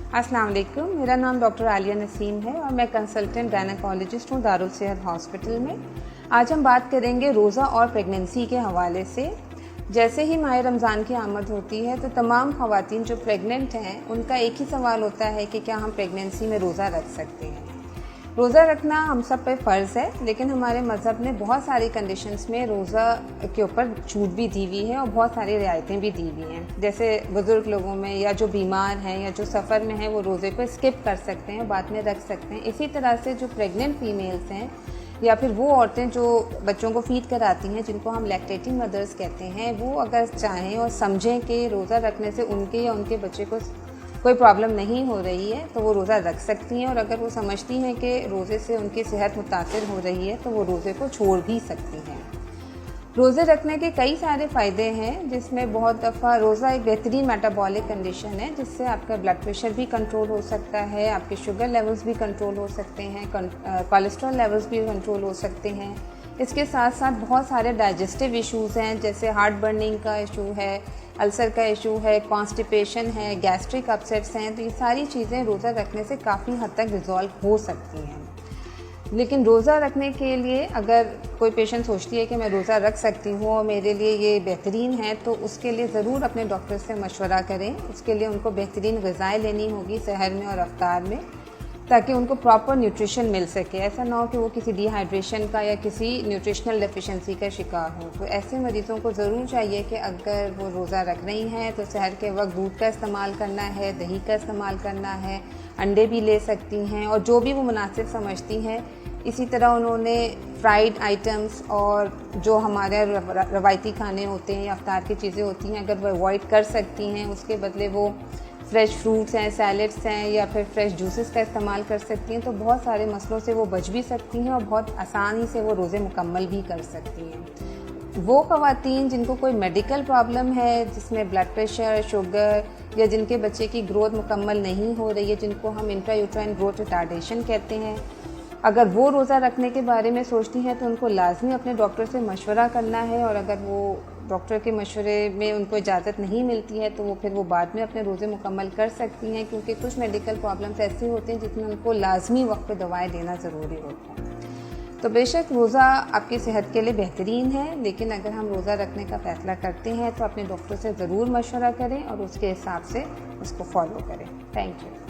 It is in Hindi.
अस्सलाम वालेकुम, मेरा नाम डॉक्टर आलिया नसीम है और मैं कंसल्टेंट गायनेकोलॉजिस्ट हूँ दारुल सेहत हॉस्पिटल में। आज हम बात करेंगे रोज़ा और प्रेगनेंसी के हवाले से। जैसे ही माह रमज़ान की आमद होती है तो तमाम ख़वातीन जो प्रेग्नेंट हैं उनका एक ही सवाल होता है कि क्या हम प्रेगनेंसी में रोज़ा रख सकते हैं। रोज़ा रखना हम सब पे फ़र्ज़ है, लेकिन हमारे मज़हब ने बहुत सारी कंडीशंस में रोज़ा के ऊपर छूट भी दी हुई है और बहुत सारी रियायतें भी दी हुई हैं। जैसे बुज़ुर्ग लोगों में या जो बीमार हैं या जो सफ़र में हैं वो रोज़े को स्किप कर सकते हैं, बाद में रख सकते हैं। इसी तरह से जो प्रेग्नेंट फ़ीमेल्स हैं या फिर वो औरतें जो बच्चों को फ़ीड कराती हैं, जिनको हम लैक्टेटिंग मदर्स कहते हैं, वो अगर चाहें और समझें कि रोज़ा रखने से उनके या उनके बच्चे को कोई प्रॉब्लम नहीं हो रही है तो वो रोज़ा रख सकती हैं। और अगर वो समझती हैं कि रोज़े से उनकी सेहत मुतासिर हो रही है तो वो रोज़े को छोड़ भी सकती हैं। रोज़े रखने के कई सारे फ़ायदे हैं, जिसमें बहुत दफ़ा रोज़ा एक बेहतरीन मेटाबॉलिक कंडीशन है जिससे आपका ब्लड प्रेशर भी कंट्रोल हो सकता है, आपके शुगर लेवल्स भी कंट्रोल हो सकते हैं, कोलेस्ट्रॉल लेवल्स भी कंट्रोल हो सकते हैं। इसके साथ साथ बहुत सारे डाइजेस्टिव इश्यूज़ हैं, जैसे हार्ट बर्निंग का इशू है, अल्सर का इशू है, कॉन्स्टिपेशन है, गैस्ट्रिक अपसेट्स हैं। तो ये सारी चीज़ें रोज़ा रखने से काफ़ी हद तक रिजॉल्व हो सकती हैं। लेकिन रोज़ा रखने के लिए अगर कोई पेशेंट सोचती है कि मैं रोज़ा रख सकती हूँ और मेरे लिए ये बेहतरीन है, तो उसके लिए ज़रूर अपने डॉक्टर से मशवरा करें। उसके लिए उनको बेहतरीन ग़िज़ाएँ लेनी होगी सहर में और अफ्तार में, ताकि उनको प्रॉपर न्यूट्रिशन मिल सके। ऐसा ना हो कि वो किसी डिहाइड्रेशन का या किसी न्यूट्रिशनल डेफिशिएंसी का शिकार हो। तो ऐसे मरीज़ों को ज़रूर चाहिए कि अगर वो रोज़ा रख रही हैं तो सहर के वक्त दूध का इस्तेमाल करना है, दही का इस्तेमाल करना है, अंडे भी ले सकती हैं और जो भी वो मुनासिब समझती हैं। इसी तरह उन्होंने फ्राइड आइटम्स और जो हमारे रवायती खाने होते हैं या अफ्तार की चीज़ें होती हैं, अगर वो अवॉइड कर सकती हैं, उसके बदले वो फ्रेश फ्रूट्स हैं, सैलड्स हैं या फिर फ्रेश जूसेस का इस्तेमाल कर सकती हैं, तो बहुत सारे मसलों से वो बच भी सकती हैं और बहुत आसानी से वो रोज़े मुकम्मल भी कर सकती हैं। वो ख़वातीन जिनको कोई मेडिकल प्रॉब्लम है, जिसमें ब्लड प्रेशर, शुगर या जिनके बच्चे की ग्रोथ मुकम्मल नहीं हो रही है, जिनको हम इंट्रायूट्राइन ग्रोथ रिटार्डेशन कहते हैं, अगर वो रोज़ा रखने के बारे में सोचती हैं तो उनको लाजमी अपने डॉक्टर से मशवरा करना है। और अगर वो डॉक्टर के मशवरे में उनको इजाज़त नहीं मिलती है तो वो फिर वो बाद में अपने रोज़े मुकम्मल कर सकती हैं, क्योंकि कुछ मेडिकल प्रॉब्लम्स ऐसे होते हैं जिसमें उनको लाजमी वक्त पे दवाएं लेना ज़रूरी होता है। तो बेशक रोज़ा आपकी सेहत के लिए बेहतरीन है, लेकिन अगर हम रोज़ा रखने का फ़ैसला करते हैं तो अपने डॉक्टर से ज़रूर मशवरा करें और उसके हिसाब से उसको फॉलो करें। Thank you.